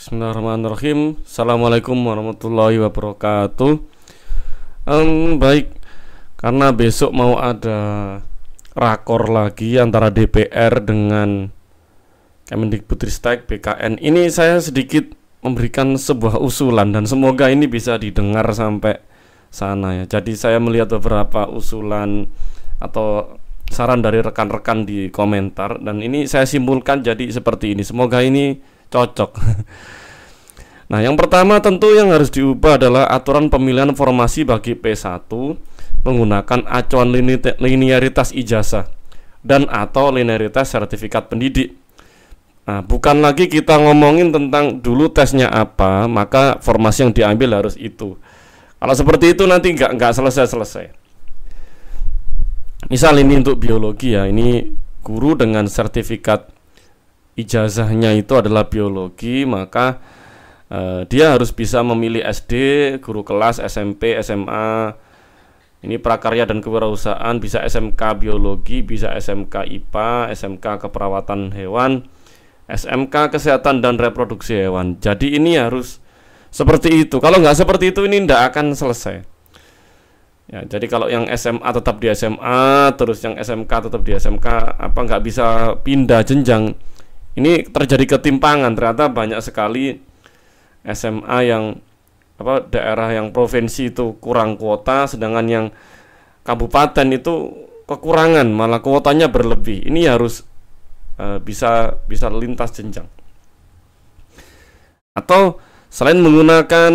Bismillahirrahmanirrahim. Assalamualaikum warahmatullahi wabarakatuh. Baik, karena besok mau ada rakor lagi antara DPR dengan Kemendikbudristek BKN. Ini saya sedikit memberikan sebuah usulan dan semoga ini bisa didengar sampai sana ya. Jadi saya melihat beberapa usulan atau saran dari rekan-rekan di komentar dan ini saya simpulkan jadi seperti ini. Semoga ini cocok. Nah, yang pertama tentu yang harus diubah adalah aturan pemilihan formasi bagi P1 menggunakan acuan linearitas ijazah dan atau linearitas sertifikat pendidik. Nah, bukan lagi kita ngomongin tentang dulu tesnya apa, maka formasi yang diambil harus itu. Kalau seperti itu nanti nggak selesai-selesai. Misal ini untuk biologi ya, ini guru dengan sertifikat ijazahnya itu adalah biologi, maka dia harus bisa memilih SD, guru kelas, SMP, SMA. Ini prakarya dan kewirausahaan, bisa SMK biologi, bisa SMK IPA, SMK keperawatan hewan, SMK kesehatan dan reproduksi hewan. Jadi ini harus seperti itu. Kalau nggak seperti itu ini tidak akan selesai. Ya, jadi kalau yang SMA tetap di SMA, terus yang SMK tetap di SMK, apa nggak bisa pindah jenjang? Ini terjadi ketimpangan, ternyata banyak sekali SMA yang daerah yang provinsi itu kurang kuota, sedangkan yang kabupaten itu kekurangan, malah kuotanya berlebih. Ini harus bisa lintas jenjang. Atau selain menggunakan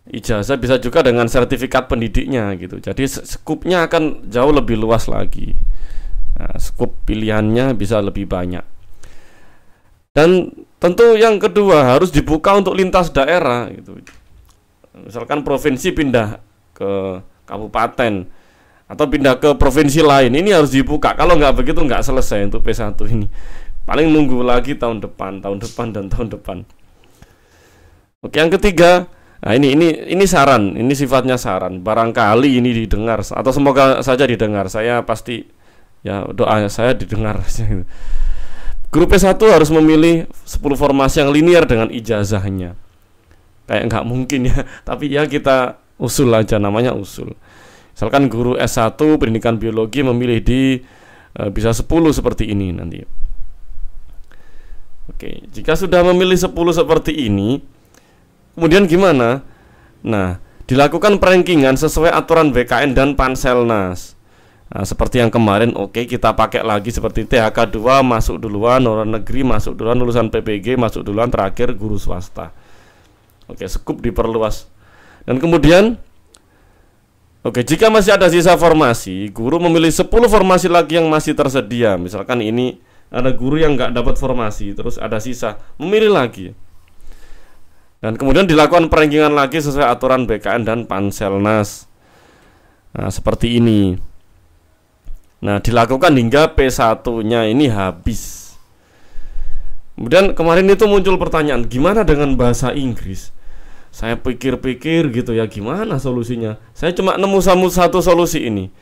ijazah, bisa juga dengan sertifikat pendidiknya gitu. Jadi skupnya akan jauh lebih luas lagi. Nah, skup pilihannya bisa lebih banyak. Dan tentu yang kedua harus dibuka untuk lintas daerah gitu. Misalkan provinsi pindah ke kabupaten atau pindah ke provinsi lain, ini harus dibuka. Kalau nggak begitu nggak selesai untuk P1 ini. Paling nunggu lagi tahun depan dan tahun depan. Oke, yang ketiga, nah ini saran, ini sifatnya saran. Barangkali ini didengar atau semoga saja didengar. Saya pasti ya doa saya didengar. Guru P1 harus memilih 10 formasi yang linear dengan ijazahnya. Kayak nggak mungkin ya, tapi ya kita usul aja, namanya usul. Misalkan guru S1 pendidikan biologi memilih di bisa 10 seperti ini nanti. Oke, jika sudah memilih 10 seperti ini, kemudian gimana? Nah, dilakukan perankingan sesuai aturan BKN dan Panselnas. Nah, seperti yang kemarin, kita pakai lagi seperti THK2 masuk duluan, orang negeri masuk duluan, lulusan PPG masuk duluan, terakhir guru swasta. Skup diperluas. Dan kemudian jika masih ada sisa formasi, guru memilih 10 formasi lagi yang masih tersedia. Misalkan ini ada guru yang nggak dapat formasi, terus ada sisa, memilih lagi. Dan kemudian dilakukan perankingan lagi sesuai aturan BKN dan Panselnas. Nah, seperti ini. Nah, dilakukan hingga P1-nya ini habis. Kemudian kemarin itu muncul pertanyaan, gimana dengan bahasa Inggris? Saya pikir-pikir gitu ya, gimana solusinya? Saya cuma nemu satu solusi ini.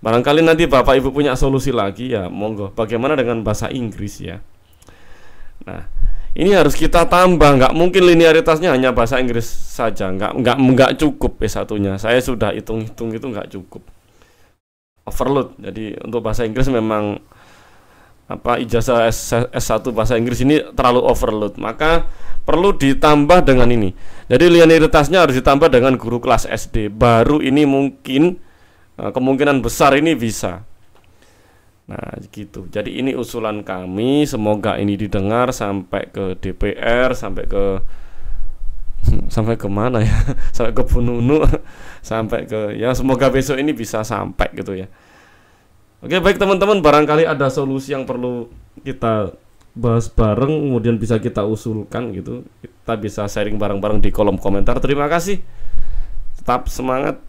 Barangkali nanti Bapak Ibu punya solusi lagi ya, monggo. Bagaimana dengan bahasa Inggris ya? Nah, ini harus kita tambah, nggak mungkin linearitasnya hanya bahasa Inggris saja, nggak cukup P1-nya. Saya sudah hitung-hitung itu nggak cukup. Overload. Jadi untuk bahasa Inggris memang ijazah S1 bahasa Inggris ini terlalu overload, maka perlu ditambah dengan ini. Jadi linearitasnya harus ditambah dengan guru kelas SD. Baru ini mungkin kemungkinan besar ini bisa. Nah, gitu. Jadi ini usulan kami, semoga ini didengar sampai ke DPR, sampai ke mana ya? Sampai ke Bu Nunu, sampai ke ya semoga besok ini bisa sampai gitu ya. Oke, baik teman-teman, barangkali ada solusi yang perlu kita bahas bareng, kemudian bisa kita usulkan gitu. Kita bisa sharing bareng-bareng di kolom komentar. Terima kasih. Tetap semangat.